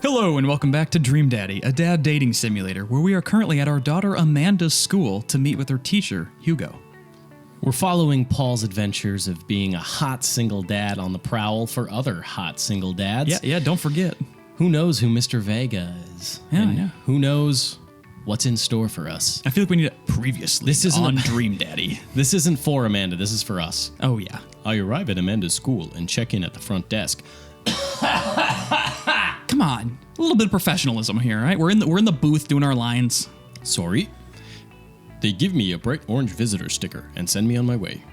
Hello and welcome back to Dream Daddy, a dad dating simulator where we are currently at our daughter Amanda's school to meet with her teacher, Hugo. We're following Paul's adventures of being a hot single dad on the prowl for other hot single dads. Yeah, don't forget. Who knows who Mr. Vega is? Yeah, and yeah. Who knows what's in store for us? I feel like we need it previously This isn't on a- Dream Daddy. This isn't for Amanda, this is for us. Oh, yeah. I arrive at Amanda's school and check in at the front desk. Come on. A little bit of professionalism here, right? We're in the booth doing our lines. Sorry. They give me a bright orange visitor sticker and send me on my way.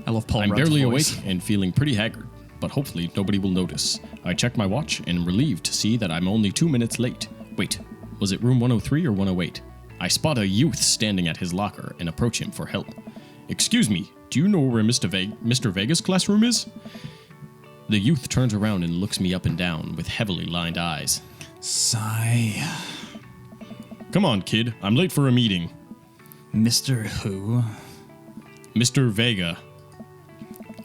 I love Paul I'm Rudd's barely voice. awake and feeling pretty haggard, but hopefully nobody will notice. I check my watch and am relieved to see that I'm only 2 minutes late. Wait, was it room 103 or 108? I spot a youth standing at his locker and approach him for help. Excuse me, do you know where Mr. Vega's classroom is? The youth turns around and looks me up and down with heavily lined eyes. Sigh. Come on, kid, I'm late for a meeting. Mr. Who? Mr. Vega.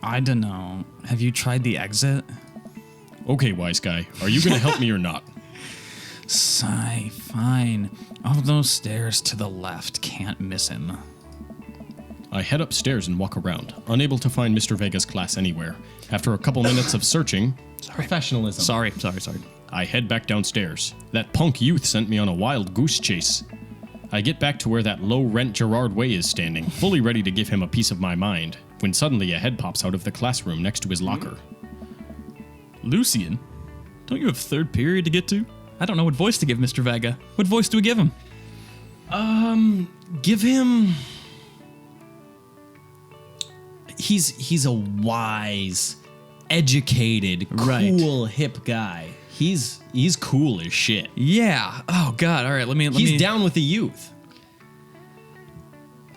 I don't know. Have you tried the exit? Okay, wise guy, are you gonna help me or not? Sigh, fine. Up those stairs to the left. Can't miss him. I head upstairs and walk around, unable to find Mr. Vega's class anywhere. After a couple minutes of searching, professionalism. Sorry. I head back downstairs. That punk youth sent me on a wild goose chase. I get back to where that low-rent Gerard Way is standing, fully ready to give him a piece of my mind, when suddenly a head pops out of the classroom next to his locker. Lucian, don't you have third period to get to? I don't know what voice to give Mr. Vega. What voice do we give him? Give him... He's a wise, educated, cool, hip guy. He's cool as shit. Yeah. Oh God. All right. Let me. He's down with the youth.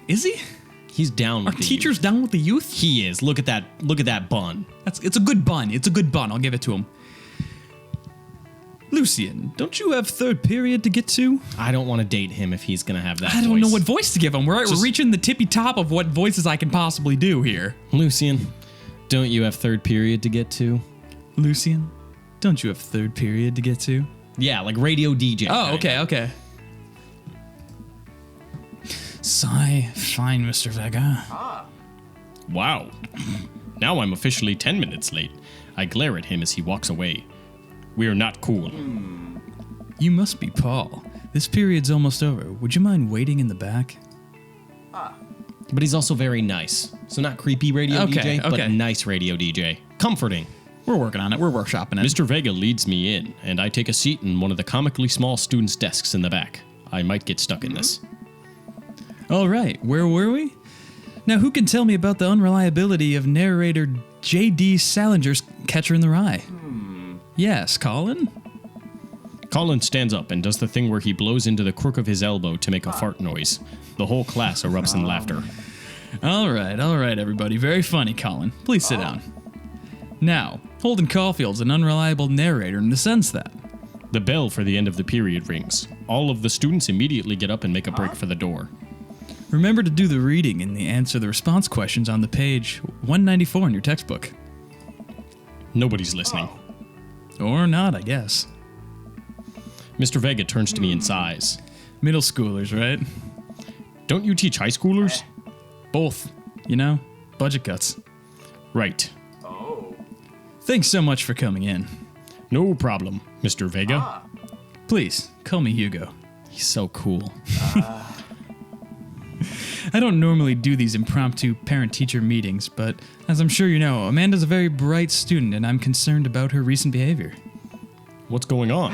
Is he? He's down with Our the teacher's youth. down with the youth? He is. Look at that bun. It's a good bun. It's a good bun. I'll give it to him. Lucian, don't you have third period to get to? I don't want to date him if he's gonna have that I don't voice. know what voice to give him. We're reaching the tippy top of what voices I can possibly do here. Lucian, don't you have third period to get to? Lucian, don't you have third period to get to? Yeah, like radio DJ. Oh, kinda. okay. Sigh, fine, Mr. Vega. Wow. Now I'm officially 10 minutes late. I glare at him as he walks away. We're not cool. You must be Paul. This period's almost over. Would you mind waiting in the back? But he's also very nice. So not creepy radio Okay, DJ, but okay. nice radio DJ. Comforting. We're working on it. We're workshopping it. Mr. Vega leads me in, and I take a seat in one of the comically small students' desks in the back. I might get stuck in this. All right, where were we? Now, who can tell me about the unreliability of narrator J.D. Salinger's Catcher in the Rye? Yes, Colin? Colin stands up and does the thing where he blows into the crook of his elbow to make a fart noise. The whole class erupts in laughter. All right, everybody. Very funny, Colin. Please sit down. Now, Holden Caulfield's an unreliable narrator in the sense that... The bell for the end of the period rings. All of the students immediately get up and make a break for the door. Remember to do the reading and answer the response questions on the page 194 in your textbook. Nobody's listening. Or not, I guess. Mr. Vega turns to me and sighs. Middle schoolers, right? Don't you teach high schoolers? Both. You know, budget cuts. Right. Thanks so much for coming in. No problem, Mr. Vega. Please, call me Hugo. He's so cool. I don't normally do these impromptu parent-teacher meetings, but as I'm sure you know, Amanda's a very bright student and I'm concerned about her recent behavior. What's going on?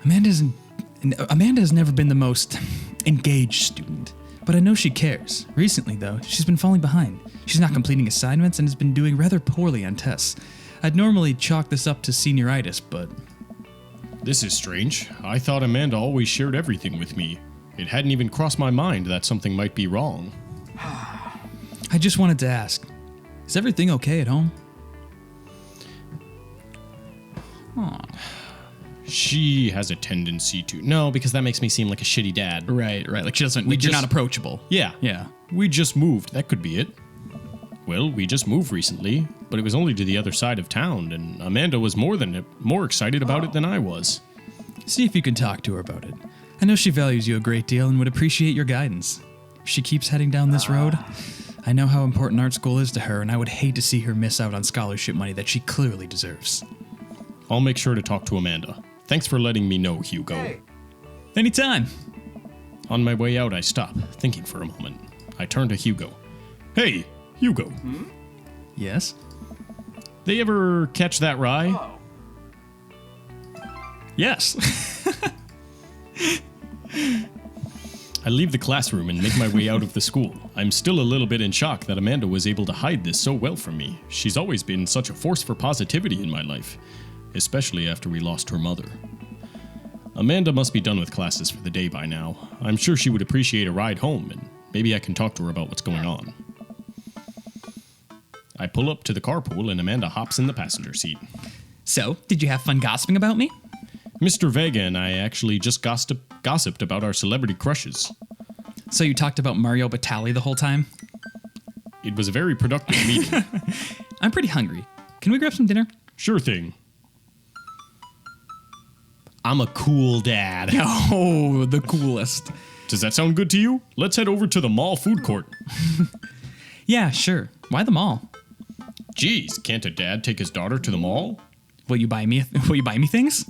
Amanda has never been the most engaged student, but I know she cares. Recently, though, she's been falling behind. She's not completing assignments and has been doing rather poorly on tests. I'd normally chalk this up to senioritis, but... This is strange. I thought Amanda always shared everything with me. It hadn't even crossed my mind that something might be wrong. I just wanted to ask, is everything okay at home? She has a tendency to... No, because that makes me seem like a shitty dad. Right. Like she doesn't... We you're just- not approachable. Yeah. Yeah. We just moved. That could be it. Well, we just moved recently. but it was only to the other side of town, and Amanda was more excited about it than I was. See if you can talk to her about it. I know she values you a great deal and would appreciate your guidance. If she keeps heading down this road, I know how important art school is to her, and I would hate to see her miss out on scholarship money that she clearly deserves. I'll make sure to talk to Amanda. Thanks for letting me know, Hugo. Hey. Anytime. On my way out, I stop, thinking for a moment. I turn to Hugo. Hey, Hugo. Yes? They ever catch that rye? Oh. Yes. I leave the classroom and make my way out of the school. I'm still a little bit in shock that Amanda was able to hide this so well from me. She's always been such a force for positivity in my life, especially after we lost her mother. Amanda must be done with classes for the day by now. I'm sure she would appreciate a ride home, and maybe I can talk to her about what's going on. I pull up to the carpool and Amanda hops in the passenger seat. So, did you have fun gossiping about me? Mr. Vega and I actually just gossiped about our celebrity crushes. So you talked about Mario Batali the whole time? It was a very productive meeting. I'm pretty hungry. Can we grab some dinner? Sure thing. I'm a cool dad. Oh, the coolest. Does that sound good to you? Let's head over to the mall food court. Yeah, sure. Why the mall? Geez, can't a dad take his daughter to the mall? Will you buy me things?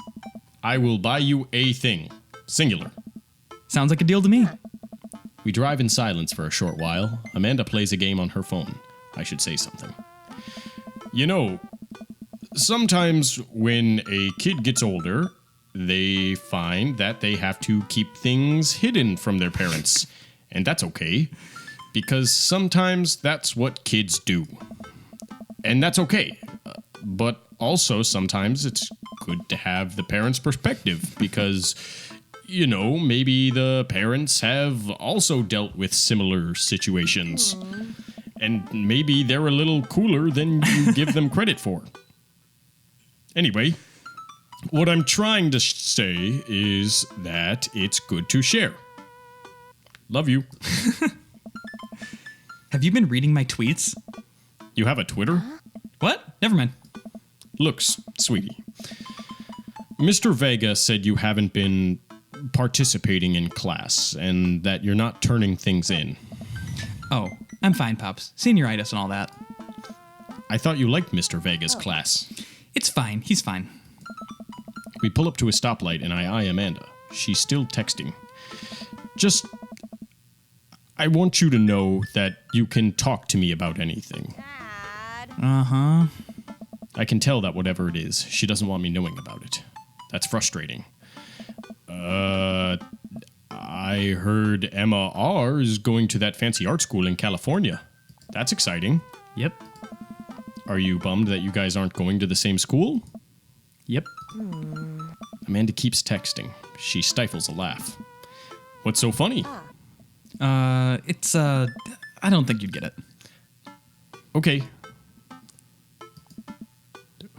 I will buy you a thing. Singular. Sounds like a deal to me. We drive in silence for a short while. Amanda plays a game on her phone. I should say something. You know, sometimes when a kid gets older, they find that they have to keep things hidden from their parents. And that's okay, because sometimes that's what kids do. And that's okay. But also sometimes it's good to have the parents' perspective because, you know, maybe the parents have also dealt with similar situations. And maybe they're a little cooler than you give them credit for. Anyway, what I'm trying to say is that it's good to share. Love you. Have you been reading my tweets? You have a Twitter? What? Never mind. Looks, sweetie. Mr. Vega said you haven't been participating in class and that you're not turning things in. Oh, I'm fine, Pops. Senioritis and all that. I thought you liked Mr. Vega's class. It's fine. He's fine. We pull up to a stoplight and I eye Amanda. She's still texting. I want you to know that you can talk to me about anything. Uh-huh. I can tell that whatever it is, she doesn't want me knowing about it. That's frustrating. I heard Emma R. is going to that fancy art school in California. That's exciting. Yep. Are you bummed that you guys aren't going to the same school? Yep. Amanda keeps texting. She stifles a laugh. What's so funny? I don't think you'd get it. Okay.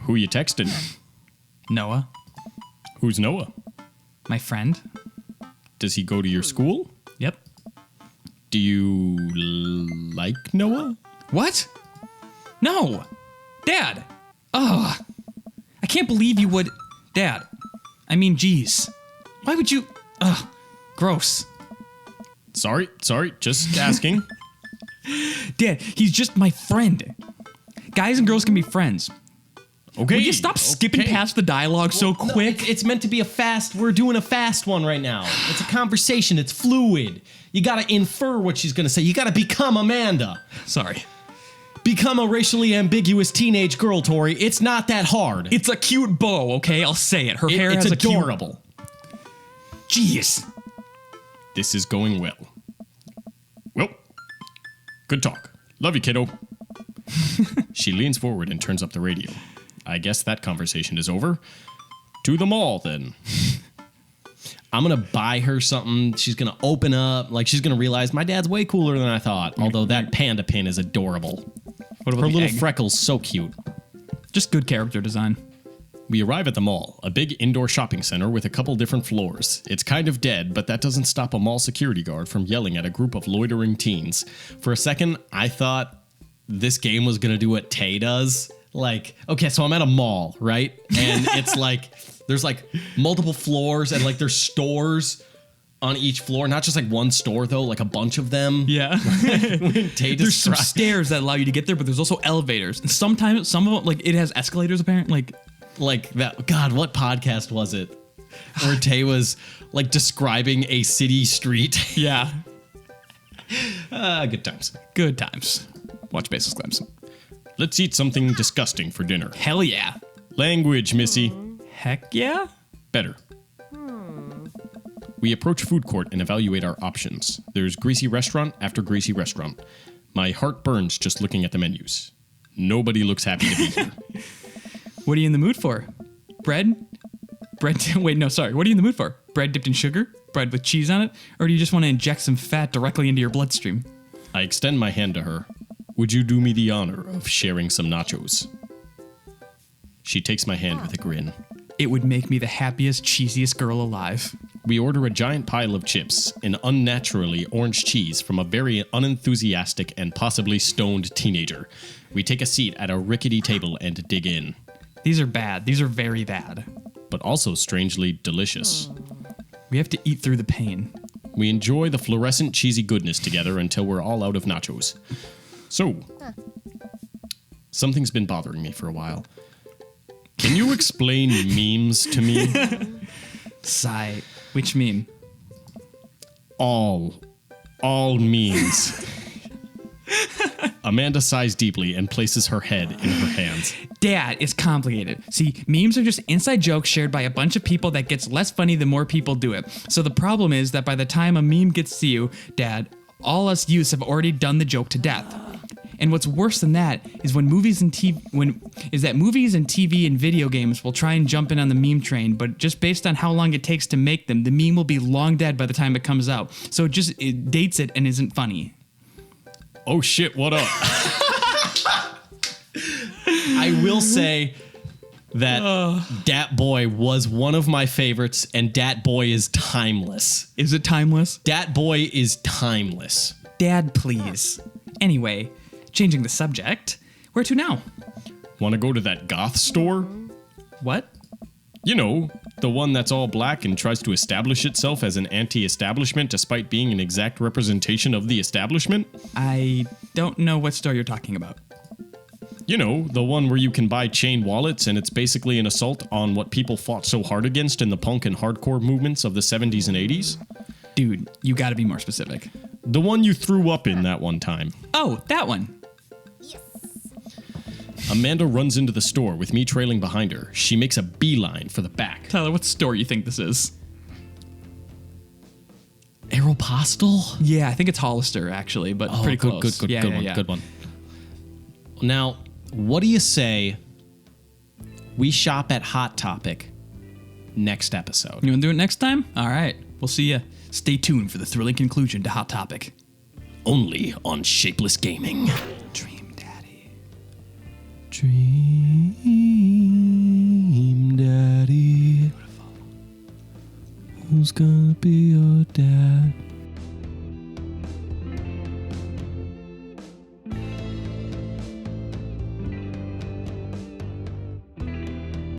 Who you texting? Noah, Who's Noah? my friend. Does he go to your school? Yep. Do you like Noah? What? No! Dad! Ugh! I can't believe you would... Dad. I mean, geez. Why would you... Ugh. Gross. Sorry, just asking. Dad, he's just my friend. Guys and girls can be friends. Okay. Will you stop skipping past the dialogue so No, quick? it's meant to be a fast. We're doing a fast one right now. It's a conversation. It's fluid. You gotta infer what she's gonna say. You gotta become Amanda. Sorry. Become a racially ambiguous teenage girl, Tori. It's not that hard. It's a cute bow, okay? I'll say it. Her hair it's has adorable. Jeez. This is going well. Well, good talk. Love you, kiddo. She leans forward and turns up the radio. I guess that conversation is over. To the mall, then. I'm gonna buy her something. She's gonna open up. Like, she's gonna realize my dad's way cooler than I thought. Although that panda pin is adorable. What about Her the little egg? freckles, so cute. Just good character design. We arrive at the mall, a big indoor shopping center with a couple different floors. It's kind of dead, but that doesn't stop a mall security guard from yelling at a group of loitering teens. For a second, I thought this game was going to do what Tay does. Like, okay, so I'm at a mall, right? And it's like, there's like multiple floors and like there's stores on each floor. Not just like one store though, like a bunch of them. Yeah. There's some stairs that allow you to get there, but there's also elevators. And sometimes some of them, like it has escalators apparently. Like that. God, what podcast was it? Where Tay was like describing a city street. Yeah. Good times. Good times. Watch Baseless Clams. Let's eat something disgusting for dinner. Hell yeah. Language, missy. Heck yeah. Better. We approach food court and evaluate our options. There's greasy restaurant after greasy restaurant. My heart burns just looking at the menus. Nobody looks happy to be here. What are you in the mood for? Bread? Wait, no, sorry. What are you in the mood for? Bread dipped in sugar? Bread with cheese on it? Or do you just want to inject some fat directly into your bloodstream? I extend my hand to her. Would you do me the honor of sharing some nachos? She takes my hand with a grin. It would make me the happiest, cheesiest girl alive. We order a giant pile of chips, an unnaturally orange cheese from a very unenthusiastic and possibly stoned teenager. We take a seat at a rickety table and dig in. These are bad. These are very bad. But also strangely delicious. We have to eat through the pain. We enjoy the fluorescent cheesy goodness together until we're all out of nachos. So, something's been bothering me for a while. Can you explain memes to me? Sigh. Which meme? All memes. Amanda sighs deeply and places her head in her hands. Dad, it's complicated. See, memes are just inside jokes shared by a bunch of people that gets less funny the more people do it. So the problem is that by the time a meme gets to you, Dad, all us youths have already done the joke to death. And what's worse than that is movies and TV and video games will try and jump in on the meme train, but just based on how long it takes to make them, the meme will be long dead by the time it comes out. So it dates it and isn't funny. Oh shit, what up? I will say that Dat Boy was one of my favorites, and Dat Boy is timeless. Is it timeless? Dat Boy is timeless. Dad, please. Anyway, changing the subject, where to now? Want to go to that goth store? What? You know, the one that's all black and tries to establish itself as an anti-establishment despite being an exact representation of the establishment? I don't know what store you're talking about. You know, the one where you can buy chain wallets and it's basically an assault on what people fought so hard against in the punk and hardcore movements of the 70s and 80s? Dude, you gotta be more specific. The one you threw up in that one time. Oh, that one. Amanda runs into the store with me trailing behind her. She makes a beeline for the back. Tyler, what store you think this is? Aeropostale? Yeah, I think it's Hollister, actually, but pretty close. Good one. Now, what do you say we shop at Hot Topic next episode? You want to do it next time? All right. We'll see you. Stay tuned for the thrilling conclusion to Hot Topic. Only on Shapeless Gaming. Dream Daddy. Dream Daddy. Who's gonna be your dad?